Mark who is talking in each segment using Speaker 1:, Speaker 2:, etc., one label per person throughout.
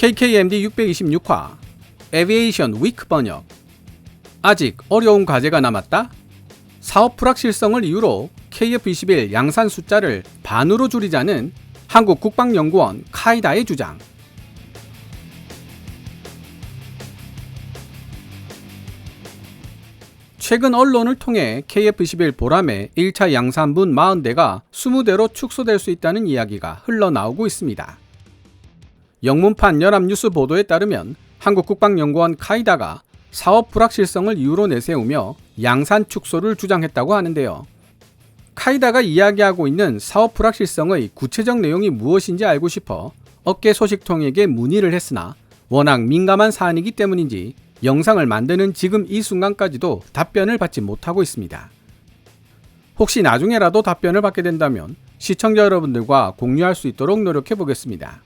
Speaker 1: KKMD 626화 에비에이션 위크 번역. 아직 어려운 과제가 남았다? 사업 불확실성을 이유로 KF-21 양산 숫자를 반으로 줄이자는 한국국방연구원 카이다의 주장. 최근 언론을 통해 KF-21 보람의 1차 양산분 40대가 20대로 축소될 수 있다는 이야기가 흘러나오고 있습니다. 영문판 연합뉴스 보도에 따르면 한국국방연구원 카이다가 사업 불확실성을 이유로 내세우며 양산 축소를 주장했다고 하는데요. 카이다가 이야기하고 있는 사업 불확실성의 구체적 내용이 무엇인지 알고 싶어 업계 소식통에게 문의를 했으나 워낙 민감한 사안이기 때문인지 영상을 만드는 지금 이 순간까지도 답변을 받지 못하고 있습니다. 혹시 나중에라도 답변을 받게 된다면 시청자 여러분들과 공유할 수 있도록 노력해 보겠습니다.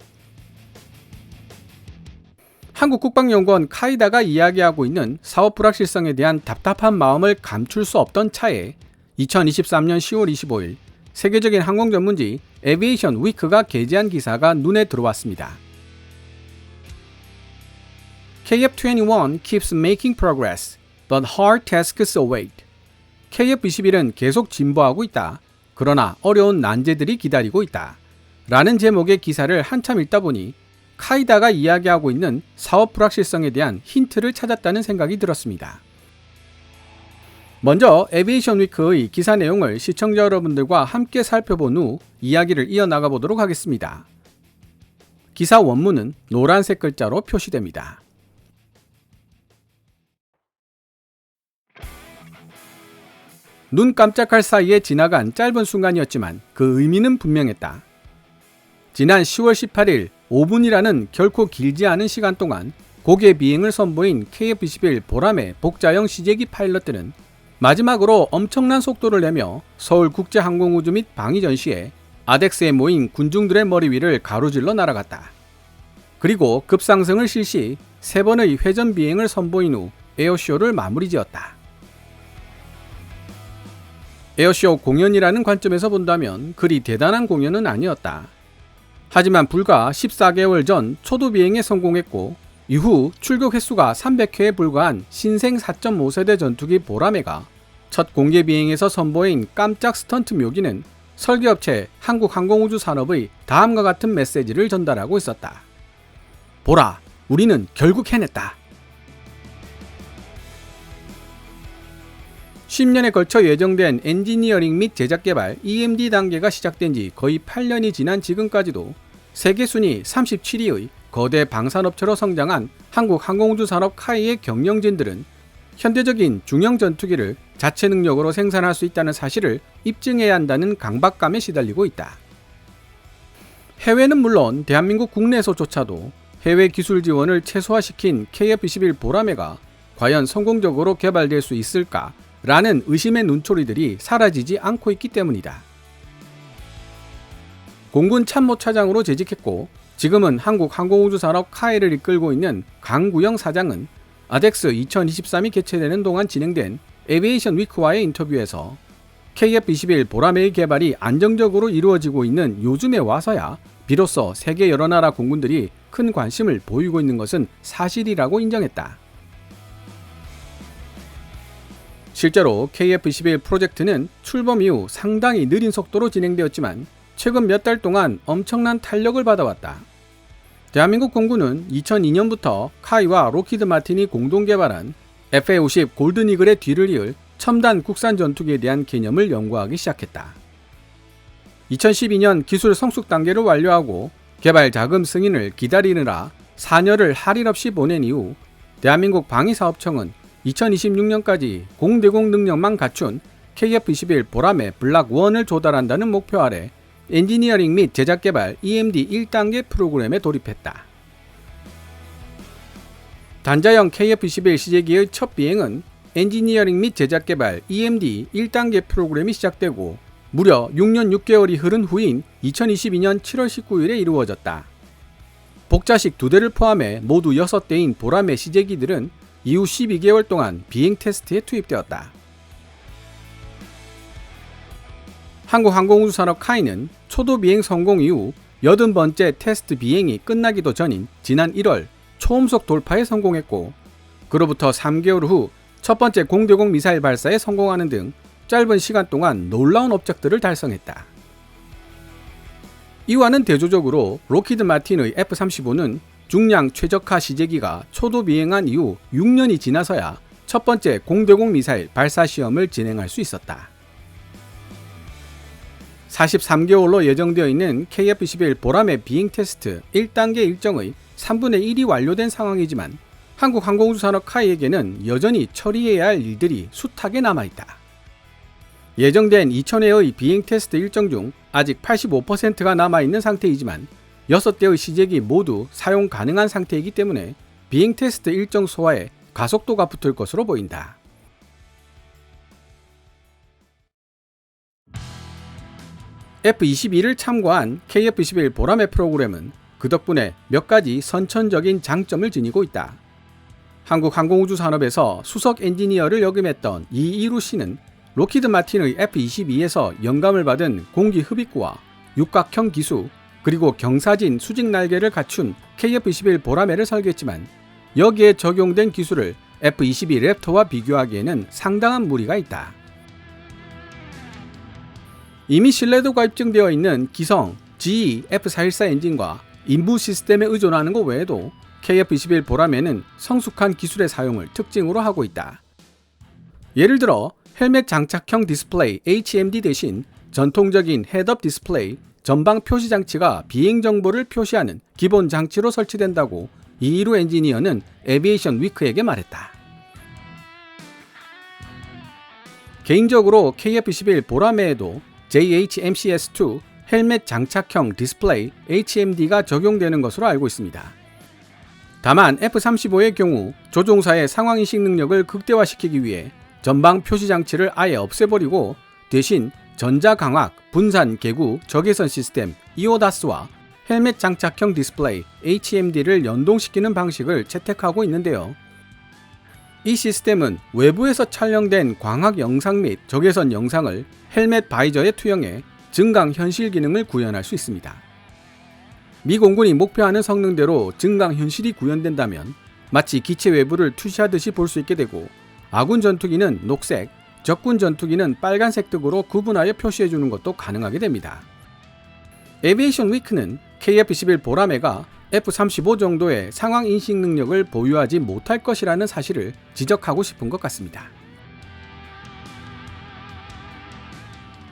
Speaker 1: 한국국방연구원 카이다가 이야기하고 있는 사업 불확실성에 대한 답답한 마음을 감출 수 없던 차에 2023년 10월 25일 세계적인 항공 전문지 에비에이션 위크가 게재한 기사가 눈에 들어왔습니다. KF-21 keeps making progress, but hard tasks await. KF-21은 계속 진보하고 있다. 그러나 어려운 난제들이 기다리고 있다. 라는 제목의 기사를 한참 읽다 보니 카이다가 이야기하고 있는 사업 불확실성에 대한 힌트를 찾았다는 생각이 들었습니다. 먼저 에비에이션 위크의 기사 내용을 시청자 여러분들과 함께 살펴본 후 이야기를 이어나가 보도록 하겠습니다. 기사 원문은 노란색 글자로 표시됩니다. 눈 깜짝할 사이에 지나간 짧은 순간이었지만 그 의미는 분명했다. 지난 10월 18일 5분이라는 결코 길지 않은 시간 동안 고개 비행을 선보인 KF-21 보람의 복자형 시제기 파일럿들은 마지막으로 엄청난 속도를 내며 서울국제항공우주 및 방위 전시에 아덱스에 모인 군중들의 머리 위를 가로질러 날아갔다. 그리고 급상승을 실시 3번의 회전 비행을 선보인 후 에어쇼를 마무리 지었다. 에어쇼 공연이라는 관점에서 본다면 그리 대단한 공연은 아니었다. 하지만 불과 14개월 전 초도 비행에 성공했고 이후 출격 횟수가 300회에 불과한 신생 4.5세대 전투기 보라매가 첫 공개 비행에서 선보인 깜짝 스턴트 묘기는 설계업체 한국항공우주산업의 다음과 같은 메시지를 전달하고 있었다. 보라, 우리는 결국 해냈다. 10년에 걸쳐 예정된 엔지니어링 및 제작 개발 EMD 단계가 시작된 지 거의 8년이 지난 지금까지도 세계 순위 37위의 거대 방산업체로 성장한 한국항공우주산업 카이의 경영진들은 현대적인 중형 전투기를 자체 능력으로 생산할 수 있다는 사실을 입증해야 한다는 강박감에 시달리고 있다. 해외는 물론 대한민국 국내에서조차도 해외 기술 지원을 최소화시킨 KF-21 보라매가 과연 성공적으로 개발될 수 있을까? 라는 의심의 눈초리들이 사라지지 않고 있기 때문이다. 공군 참모차장으로 재직했고 지금은 한국항공우주산업 카이를 이끌고 있는 강구영 사장은 아덱스 2023이 개최되는 동안 진행된 에비에이션 위크와의 인터뷰에서 KF-21 보라매의 개발이 안정적으로 이루어지고 있는 요즘에 와서야 비로소 세계 여러 나라 공군들이 큰 관심을 보이고 있는 것은 사실이라고 인정했다. 실제로 KF-21 프로젝트는 출범 이후 상당히 느린 속도로 진행되었지만 최근 몇 달 동안 엄청난 탄력을 받아왔다. 대한민국 공군은 2002년부터 카이와 로키드 마틴이 공동 개발한 FA-50 골든 이글의 뒤를 이을 첨단 국산 전투기에 대한 개념을 연구하기 시작했다. 2012년 기술 성숙 단계를 완료하고 개발 자금 승인을 기다리느라 4년을 할 일 없이 보낸 이후 대한민국 방위사업청은 2026년까지 공대공 능력만 갖춘 KF-21 보라매 블락 1을 조달한다는 목표 아래 엔지니어링 및 제작 개발 EMD 1단계 프로그램에 돌입했다. 단자형 KF-21 시제기의 첫 비행은 엔지니어링 및 제작 개발 EMD 1단계 프로그램이 시작되고 무려 6년 6개월이 흐른 후인 2022년 7월 19일에 이루어졌다. 복자식 2대를 포함해 모두 6대인 보라매 시제기들은 이후 12개월 동안 비행 테스트에 투입되었다. 한국항공우주산업 카이는 초도 비행 성공 이후 80번째 테스트 비행이 끝나기도 전인 지난 1월 초음속 돌파에 성공했고, 그로부터 3개월 후 첫 번째 공대공 미사일 발사에 성공하는 등 짧은 시간 동안 놀라운 업적들을 달성했다. 이와는 대조적으로 록히드 마틴의 F-35는 중량 최적화 시제기가 초도 비행한 이후 6년이 지나서야 첫 번째 공대공 미사일 발사 시험을 진행할 수 있었다. 43개월로 예정되어 있는 KF-21 보람의 비행 테스트 1단계 일정의 3분의 1이 완료된 상황이지만 한국항공우주산업 카이에게는 여전히 처리해야 할 일들이 숱하게 남아있다. 예정된 2000회의 비행 테스트 일정 중 아직 85%가 남아있는 상태이지만 6대의 시제기 모두 사용 가능한 상태이기 때문에 비행 테스트 일정 소화에 가속도가 붙을 것으로 보인다. F-22를 참고한 KF-21 보람의 프로그램은 그 덕분에 몇 가지 선천적인 장점을 지니고 있다. 한국항공우주산업에서 수석 엔지니어를 역임했던 이이루 씨는 록히드 마틴의 F-22에서 영감을 받은 공기 흡입구와 육각형 기수, 그리고 경사진 수직 날개를 갖춘 KF-21 보라매를 설계했지만 여기에 적용된 기술을 F-22 랩터와 비교하기에는 상당한 무리가 있다. 이미 신뢰도가 입증되어 있는 기성 GE F414 엔진과 인부 시스템에 의존하는 것 외에도 KF-21 보라매는 성숙한 기술의 사용을 특징으로 하고 있다. 예를 들어 헬멧 장착형 디스플레이 HMD 대신 전통적인 헤드업 디스플레이 전방 표시 장치가 비행 정보를 표시하는 기본 장치로 설치된다고 이이루 엔지니어는 에비에이션 위크에게 말했다. 개인적으로 KF-21 보라매에도 JHMCS2 헬멧 장착형 디스플레이 HMD가 적용되는 것으로 알고 있습니다. 다만 F-35의 경우 조종사의 상황인식 능력을 극대화시키기 위해 전방 표시 장치를 아예 없애버리고 대신 전자강학, 분산, 개구, 적외선 시스템 EODAS와 헬멧 장착형 디스플레이 HMD를 연동시키는 방식을 채택하고 있는데요. 이 시스템은 외부에서 촬영된 광학 영상 및 적외선 영상을 헬멧 바이저에 투영해 증강 현실 기능을 구현할 수 있습니다. 미 공군이 목표하는 성능대로 증강 현실이 구현된다면 마치 기체 외부를 투시하듯이 볼 수 있게 되고 아군 전투기는 녹색, 적군 전투기는 빨간색 등으로 구분하여 표시해주는 것도 가능하게 됩니다. 에비에이션 위크는 KF-21 보라매가 F-35 정도의 상황 인식 능력을 보유하지 못할 것이라는 사실을 지적하고 싶은 것 같습니다.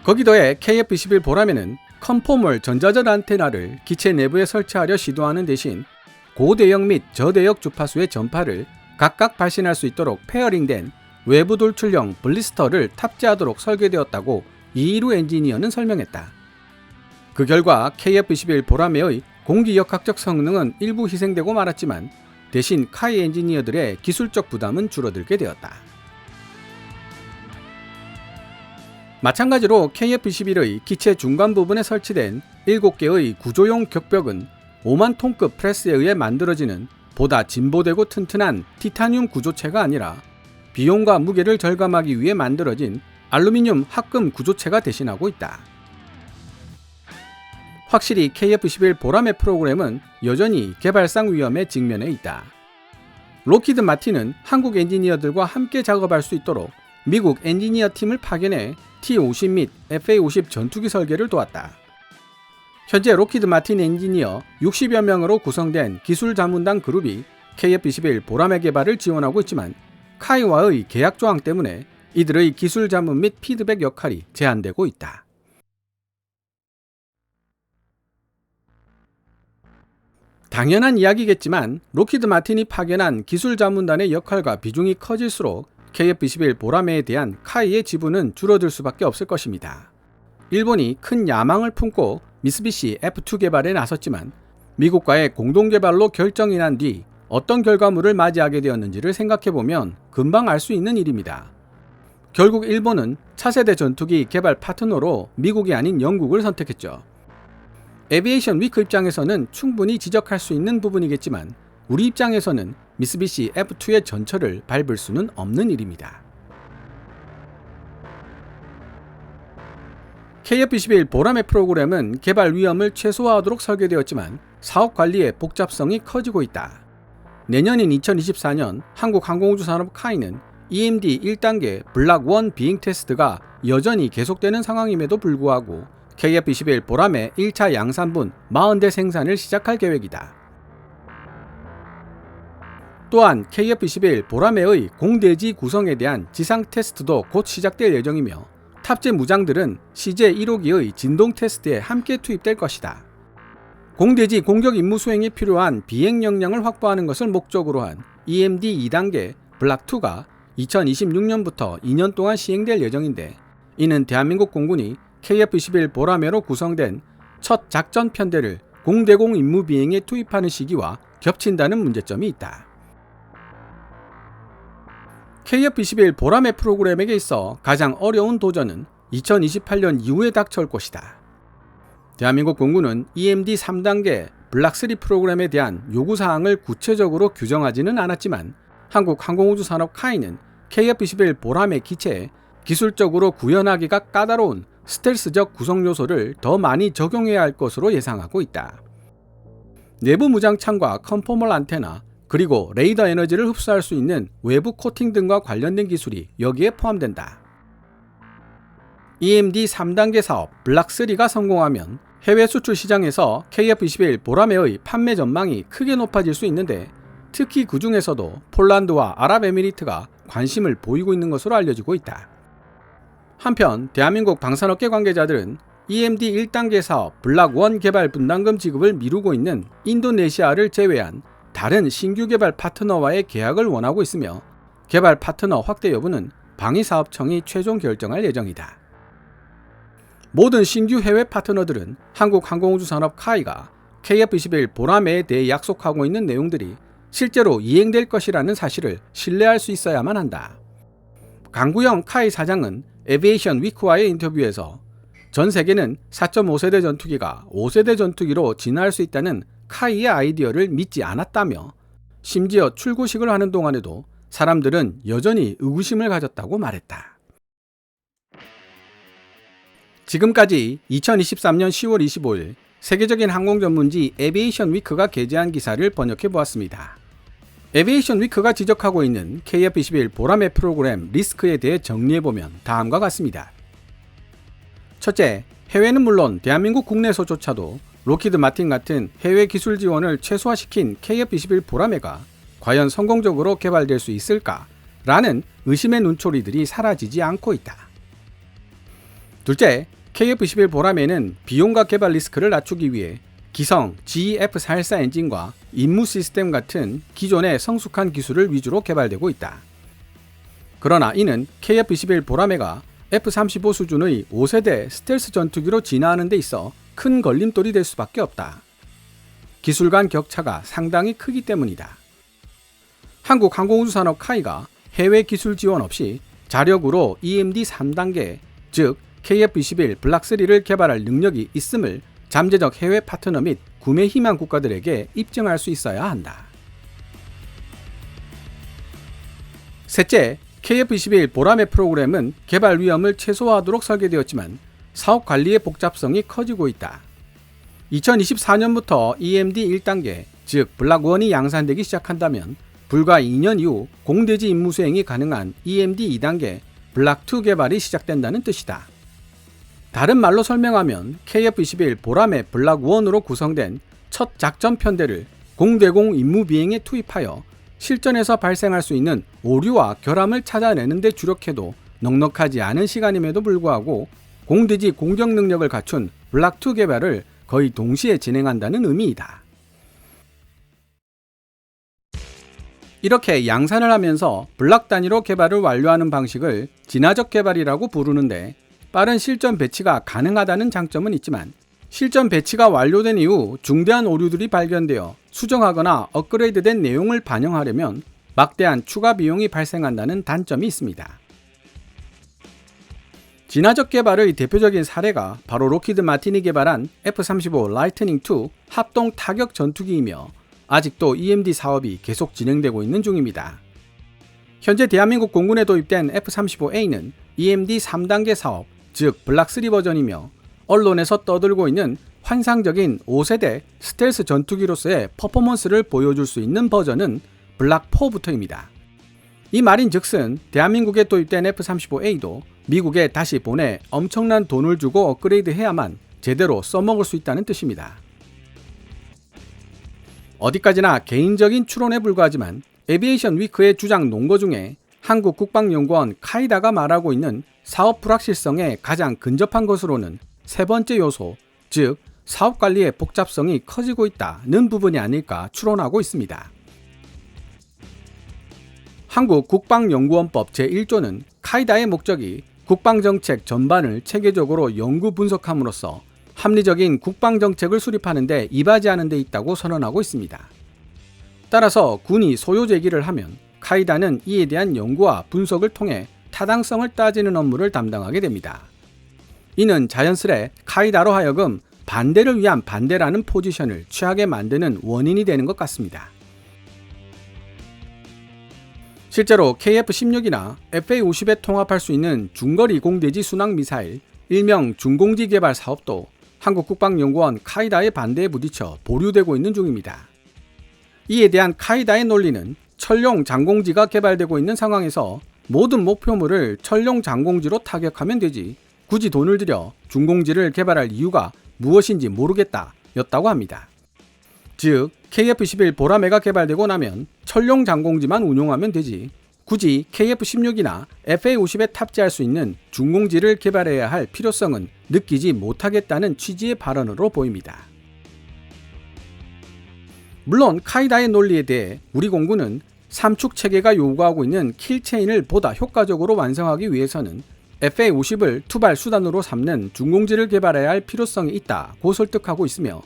Speaker 1: 거기 더해 KF-21 보라매는 컨포멀 전자전 안테나를 기체 내부에 설치하려 시도하는 대신 고대역 및 저대역 주파수의 전파를 각각 발신할 수 있도록 페어링된 외부 돌출형 블리스터를 탑재하도록 설계되었다고 이이루 엔지니어는 설명했다. 그 결과 KF-21 보라매의 공기역학적 성능은 일부 희생되고 말았지만 대신 카이 엔지니어들의 기술적 부담은 줄어들게 되었다. 마찬가지로 KF-21의 기체 중간 부분에 설치된 7개의 구조용 격벽은 5만 톤급 프레스에 의해 만들어지는 보다 진보되고 튼튼한 티타늄 구조체가 아니라 비용과 무게를 절감하기 위해 만들어진 알루미늄 합금 구조체가 대신하고 있다. 확실히 KF-21 보라매 프로그램은 여전히 개발상 위험에 직면해 있다. 록히드 마틴은 한국 엔지니어들과 함께 작업할 수 있도록 미국 엔지니어 팀을 파견해 T-50 및 FA-50 전투기 설계를 도왔다. 현재 록히드 마틴 엔지니어 60여 명으로 구성된 기술 자문단 그룹이 KF-21 보라매 개발을 지원하고 있지만 카이와의 계약 조항 때문에 이들의 기술 자문 및 피드백 역할이 제한되고 있다. 당연한 이야기겠지만 록히드 마틴이 파견한 기술 자문단의 역할과 비중이 커질수록 KF-21 보라매에 대한 카이의 지분은 줄어들 수밖에 없을 것입니다. 일본이 큰 야망을 품고 미쓰비시 F2 개발에 나섰지만 미국과의 공동 개발로 결정이 난 뒤 어떤 결과물을 맞이하게 되었는지를 생각해보면 금방 알 수 있는 일입니다. 결국 일본은 차세대 전투기 개발 파트너로 미국이 아닌 영국을 선택했죠. 에비에이션 위크 입장에서는 충분히 지적할 수 있는 부분이겠지만 우리 입장에서는 미쓰비시 F2의 전철을 밟을 수는 없는 일입니다. KF-21 보라매 프로그램은 개발 위험을 최소화하도록 설계되었지만 사업 관리의 복잡성이 커지고 있다. 내년인 2024년 한국항공우주산업 카이는 EMD 1단계 블락 1 비행 테스트가 여전히 계속되는 상황임에도 불구하고 KF-21 보라매 1차 양산분 40대 생산을 시작할 계획이다. 또한 KF-21 보라매의 공대지 구성에 대한 지상 테스트도 곧 시작될 예정이며 탑재 무장들은 CJ 1호기의 진동 테스트에 함께 투입될 것이다. 공대지 공격 임무 수행에 필요한 비행 역량을 확보하는 것을 목적으로 한 EMD 2단계 블락 2가 2026년부터 2년 동안 시행될 예정인데 이는 대한민국 공군이 KF-21 보라매로 구성된 첫 작전 편대를 공대공 임무 비행에 투입하는 시기와 겹친다는 문제점이 있다. KF-21 보라매 프로그램에게 있어 가장 어려운 도전은 2028년 이후에 닥쳐올 것이다. 대한민국 공군은 EMD 3단계 블락 3 프로그램에 대한 요구사항을 구체적으로 규정하지는 않았지만 한국항공우주산업 카이는 KF-21 보라매 기체에 기술적으로 구현하기가 까다로운 스텔스적 구성 요소를 더 많이 적용해야 할 것으로 예상하고 있다. 내부 무장창과 컨포멀 안테나, 그리고 레이더 에너지를 흡수할 수 있는 외부 코팅 등과 관련된 기술이 여기에 포함된다. EMD 3단계 사업 블락 3가 성공하면 해외 수출 시장에서 KF-21 보라매의 판매 전망이 크게 높아질 수 있는데 특히 그 중에서도 폴란드와 아랍에미리트가 관심을 보이고 있는 것으로 알려지고 있다. 한편 대한민국 방산업계 관계자들은 EMD 1단계 사업 블락 1 개발 분담금 지급을 미루고 있는 인도네시아를 제외한 다른 신규 개발 파트너와의 계약을 원하고 있으며 개발 파트너 확대 여부는 방위사업청이 최종 결정할 예정이다. 모든 신규 해외 파트너들은 한국항공우주산업 카이가 KF-21 보라매에 대해 약속하고 있는 내용들이 실제로 이행될 것이라는 사실을 신뢰할 수 있어야만 한다. 강구영 카이 사장은 에비에이션 위크와의 인터뷰에서 전 세계는 4.5세대 전투기가 5세대 전투기로 진화할 수 있다는 카이의 아이디어를 믿지 않았다며 심지어 출고식을 하는 동안에도 사람들은 여전히 의구심을 가졌다고 말했다. 지금까지 2023년 10월 25일 세계적인 항공 전문지 에비에이션 위크가 게재한 기사를 번역해 보았습니다. 에비에이션 위크가 지적하고 있는 KF-21 보라매 프로그램 리스크에 대해 정리해보면 다음과 같습니다. 첫째, 해외는 물론 대한민국 국내에서조차도 로키드 마틴 같은 해외 기술 지원을 최소화시킨 KF-21 보라매가 과연 성공적으로 개발될 수 있을까? 라는 의심의 눈초리들이 사라지지 않고 있다. 둘째, KF-21 보라매는 비용과 개발 리스크를 낮추기 위해 기성 GE-F414 엔진과 임무 시스템 같은 기존의 성숙한 기술을 위주로 개발되고 있다. 그러나 이는 KF-21 보라매가 F-35 수준의 5세대 스텔스 전투기로 진화하는 데 있어 큰 걸림돌이 될 수밖에 없다. 기술 간 격차가 상당히 크기 때문이다. 한국항공우주산업 카이가 해외 기술 지원 없이 자력으로 EMD 3단계, 즉 KF-21 블락 3를 개발할 능력이 있음을 잠재적 해외 파트너 및 구매 희망 국가들에게 입증할 수 있어야 한다. 셋째, KF-21 보라매 프로그램은 개발 위험을 최소화하도록 설계되었지만 사업 관리의 복잡성이 커지고 있다. 2024년부터 EMD 1단계, 즉 블락 1이 양산되기 시작한다면 불과 2년 이후 공대지 임무 수행이 가능한 EMD 2단계, 블락 2 개발이 시작된다는 뜻이다. 다른 말로 설명하면 KF-21 보라매 블락 1으로 구성된 첫 작전 편대를 공대공 임무 비행에 투입하여 실전에서 발생할 수 있는 오류와 결함을 찾아내는 데 주력해도 넉넉하지 않은 시간임에도 불구하고 공대지 공격 능력을 갖춘 블락 2 개발을 거의 동시에 진행한다는 의미이다. 이렇게 양산을 하면서 블락 단위로 개발을 완료하는 방식을 진화적 개발이라고 부르는데 빠른 실전 배치가 가능하다는 장점은 있지만 실전 배치가 완료된 이후 중대한 오류들이 발견되어 수정하거나 업그레이드된 내용을 반영하려면 막대한 추가 비용이 발생한다는 단점이 있습니다. 진화적 개발의 대표적인 사례가 바로 로키드 마틴이 개발한 F-35 라이트닝 II 합동 타격 전투기이며 아직도 EMD 사업이 계속 진행되고 있는 중입니다. 현재 대한민국 공군에 도입된 F-35A는 EMD 3단계 사업, 즉 블락 3 버전이며 언론에서 떠들고 있는 환상적인 5세대 스텔스 전투기로서의 퍼포먼스를 보여줄 수 있는 버전은 블락4부터입니다. 이 말인즉슨 대한민국에 도입된 F-35A도 미국에 다시 보내 엄청난 돈을 주고 업그레이드해야만 제대로 써먹을 수 있다는 뜻입니다. 어디까지나 개인적인 추론에 불과하지만 에비에이션 위크의 주장 논거 중에 한국 국방연구원 카이다가 말하고 있는 사업 불확실성에 가장 근접한 것으로는 세 번째 요소, 즉 사업 관리의 복잡성이 커지고 있다는 부분이 아닐까 추론하고 있습니다. 한국 국방연구원법 제1조는 카이다의 목적이 국방정책 전반을 체계적으로 연구 분석함으로써 합리적인 국방정책을 수립하는 데 이바지하는 데 있다고 선언하고 있습니다. 따라서 군이 소요 제기를 하면 카이다는 이에 대한 연구와 분석을 통해 타당성을 따지는 업무를 담당하게 됩니다. 이는 자연스레 카이다로 하여금 반대를 위한 반대라는 포지션을 취하게 만드는 원인이 되는 것 같습니다. 실제로 KF-16이나 FA-50에 통합할 수 있는 중거리 공대지 순항 미사일, 일명 중공지 개발 사업도 한국국방연구원 카이다의 반대에 부딪혀 보류되고 있는 중입니다. 이에 대한 카이다의 논리는 철용 장공지가 개발되고 있는 상황에서 모든 목표물을 철용 장공지로 타격하면 되지 굳이 돈을 들여 중공지를 개발할 이유가 무엇인지 모르겠다 였다고 합니다. 즉 KF-21 보라매가 개발되고 나면 철용 장공지만 운용하면 되지 굳이 KF-16이나 FA-50에 탑재할 수 있는 중공지를 개발해야 할 필요성은 느끼지 못하겠다는 취지의 발언으로 보입니다. 물론 카이다의 논리에 대해 우리 공군은 삼축 체계가 요구하고 있는 킬체인을 보다 효과적으로 완성하기 위해서는 FA-50을 투발 수단으로 삼는 중공지를 개발해야 할 필요성이 있다고 설득하고 있으며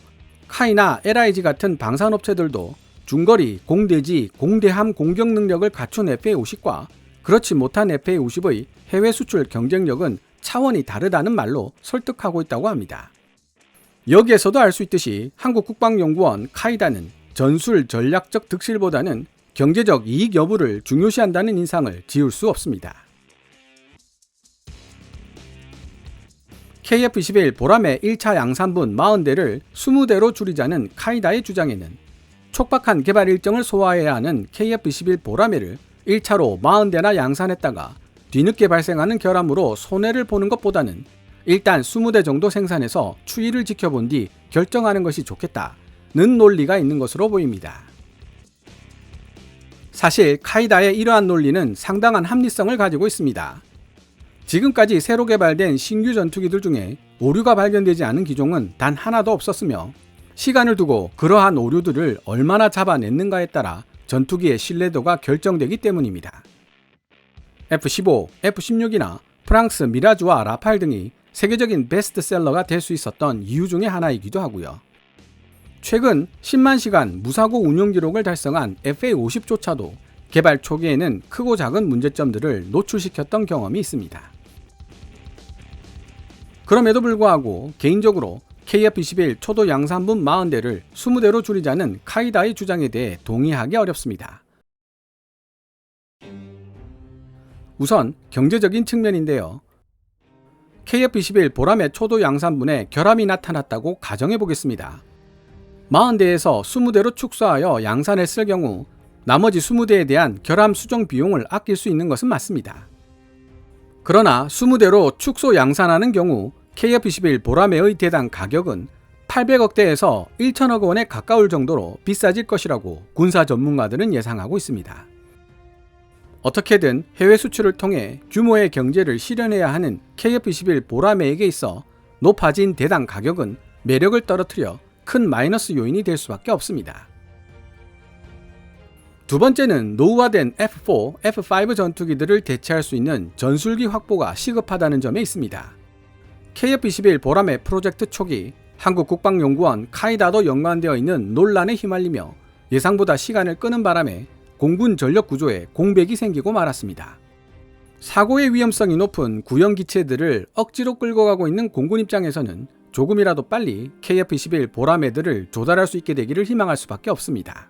Speaker 1: 카이나 LIG 같은 방산업체들도 중거리, 공대지, 공대함 공격 능력을 갖춘 FA-50과 그렇지 못한 FA-50의 해외 수출 경쟁력은 차원이 다르다는 말로 설득하고 있다고 합니다. 여기에서도 알 수 있듯이 한국국방연구원 카이다는 전술 전략적 득실보다는 경제적 이익 여부를 중요시한다는 인상을 지울 수 없습니다. KF-21 보라매 1차 양산분 40대를 20대로 줄이자는 카이다의 주장에는 촉박한 개발 일정을 소화해야 하는 KF-21 보라매를 1차로 40대나 양산했다가 뒤늦게 발생하는 결함으로 손해를 보는 것보다는 일단 20대 정도 생산해서 추이를 지켜본 뒤 결정하는 것이 좋겠다는 논리가 있는 것으로 보입니다. 사실 카이다의 이러한 논리는 상당한 합리성을 가지고 있습니다. 지금까지 새로 개발된 신규 전투기들 중에 오류가 발견되지 않은 기종은 단 하나도 없었으며 시간을 두고 그러한 오류들을 얼마나 잡아냈는가에 따라 전투기의 신뢰도가 결정되기 때문입니다. F-15, F-16이나 프랑스 미라주와 라팔 등이 세계적인 베스트셀러가 될 수 있었던 이유 중에 하나이기도 하고요. 최근 10만 시간 무사고 운용 기록을 달성한 FA-50조차도 개발 초기에는 크고 작은 문제점들을 노출시켰던 경험이 있습니다. 그럼에도 불구하고 개인적으로 KF-21 초도 양산분 40대를 20대로 줄이자는 카이다의 주장에 대해 동의하기 어렵습니다. 우선 경제적인 측면인데요. KF-21 보라매 초도 양산분에 결함이 나타났다고 가정해 보겠습니다. 40대에서 20대로 축소하여 양산했을 경우 나머지 20대에 대한 결함 수정 비용을 아낄 수 있는 것은 맞습니다. 그러나 20대로 축소 양산하는 경우 KF-21 보라매의 대당 가격은 800억대에서 1천억 원에 가까울 정도로 비싸질 것이라고 군사 전문가들은 예상하고 있습니다. 어떻게든 해외 수출을 통해 규모의 경제를 실현해야 하는 KF-21 보라매에게 있어 높아진 대당 가격은 매력을 떨어뜨려 큰 마이너스 요인이 될 수밖에 없습니다. 두 번째는 노후화된 F4, F5 전투기들을 대체할 수 있는 전술기 확보가 시급하다는 점에 있습니다. KF-21 보라매 프로젝트 초기 한국국방연구원 카이다도 연관되어 있는 논란에 휘말리며 예상보다 시간을 끄는 바람에 공군 전력 구조에 공백이 생기고 말았습니다. 사고의 위험성이 높은 구형 기체들을 억지로 끌고 가고 있는 공군 입장에서는 조금이라도 빨리 KF-21 보라매들을 조달할 수 있게 되기를 희망할 수밖에 없습니다.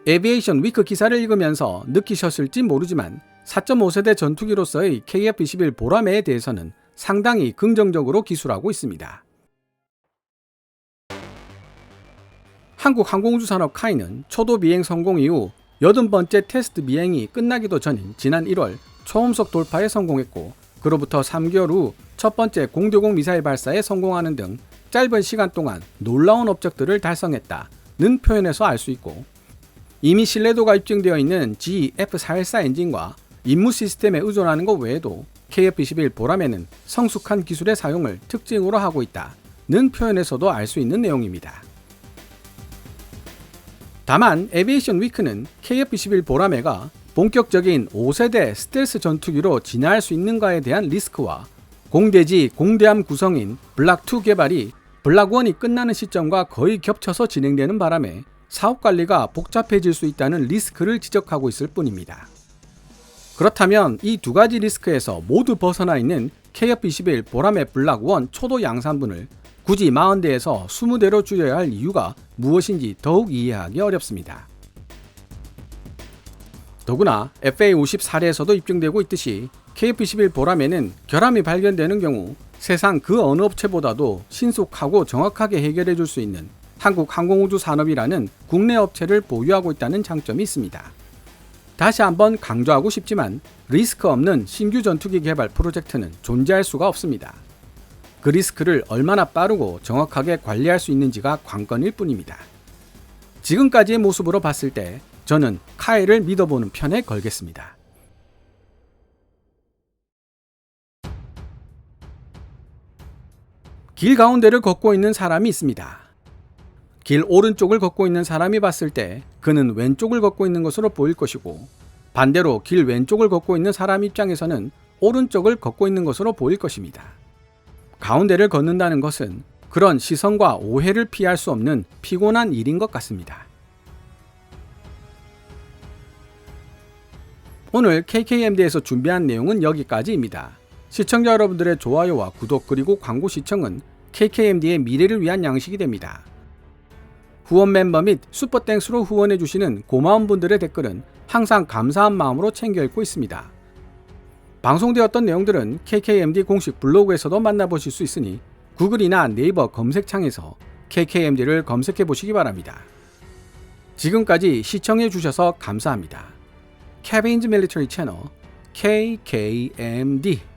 Speaker 1: 에비에이션 위크 기사를 읽으면서 느끼셨을지 모르지만 4.5세대 전투기로서의 KF-21 보라매에 대해서는 상당히 긍정적으로 기술하고 있습니다. 한국항공우주산업 카이는 초도 비행 성공 이후 80번째 테스트 비행이 끝나기도 전인 지난 1월 초음속 돌파에 성공했고, 그로부터 3개월 후 첫 번째 공대공 미사일 발사에 성공하는 등 짧은 시간 동안 놀라운 업적들을 달성했다는 표현에서 알 수 있고, 이미 신뢰도가 입증되어 있는 GE-F414 엔진과 임무 시스템에 의존하는 것 외에도 KF-21 보람에는 성숙한 기술의 사용을 특징으로 하고 있다는 표현에서도 알 수 있는 내용입니다. 다만 에비에이션 위크는 KF-21 보라매가 본격적인 5세대 스텔스 전투기로 진화할 수 있는가에 대한 리스크와 공대지 공대함 구성인 블락2 개발이 블락1이 끝나는 시점과 거의 겹쳐서 진행되는 바람에 사업 관리가 복잡해질 수 있다는 리스크를 지적하고 있을 뿐입니다. 그렇다면 이 두 가지 리스크에서 모두 벗어나 있는 KF-21 보라매 블락1 초도 양산분을 굳이 40대에서 20대로 줄여야 할 이유가 무엇인지 더욱 이해하기 어렵습니다. 더구나 FA-54에서도 입증되고 있듯이 KF-21 보라매는 결함이 발견되는 경우 세상 그 어느 업체보다도 신속하고 정확하게 해결해 줄 수 있는 한국항공우주산업이라는 국내 업체를 보유하고 있다는 장점이 있습니다. 다시 한번 강조하고 싶지만 리스크 없는 신규 전투기 개발 프로젝트는 존재할 수가 없습니다. 그 리스크를 얼마나 빠르고 정확하게 관리할 수 있는지가 관건일 뿐입니다. 지금까지의 모습으로 봤을 때 저는 카이를 믿어보는 편에 걸겠습니다. 길 가운데를 걷고 있는 사람이 있습니다. 길 오른쪽을 걷고 있는 사람이 봤을 때 그는 왼쪽을 걷고 있는 것으로 보일 것이고, 반대로 길 왼쪽을 걷고 있는 사람 입장에서는 오른쪽을 걷고 있는 것으로 보일 것입니다. 가운데를 걷는다는 것은 그런 시선과 오해를 피할 수 없는 피곤한 일인 것 같습니다. 오늘 KKMD에서 준비한 내용은 여기까지입니다. 시청자 여러분들의 좋아요와 구독 그리고 광고 시청은 KKMD의 미래를 위한 양식이 됩니다. 후원 멤버 및 슈퍼땡스로 후원해주시는 고마운 분들의 댓글은 항상 감사한 마음으로 챙겨 읽고 있습니다. 방송되었던 내용들은 KKMD 공식 블로그에서도 만나보실 수 있으니 구글이나 네이버 검색창에서 KKMD를 검색해 보시기 바랍니다. 지금까지 시청해 주셔서 감사합니다. Kevin's Military Channel KKMD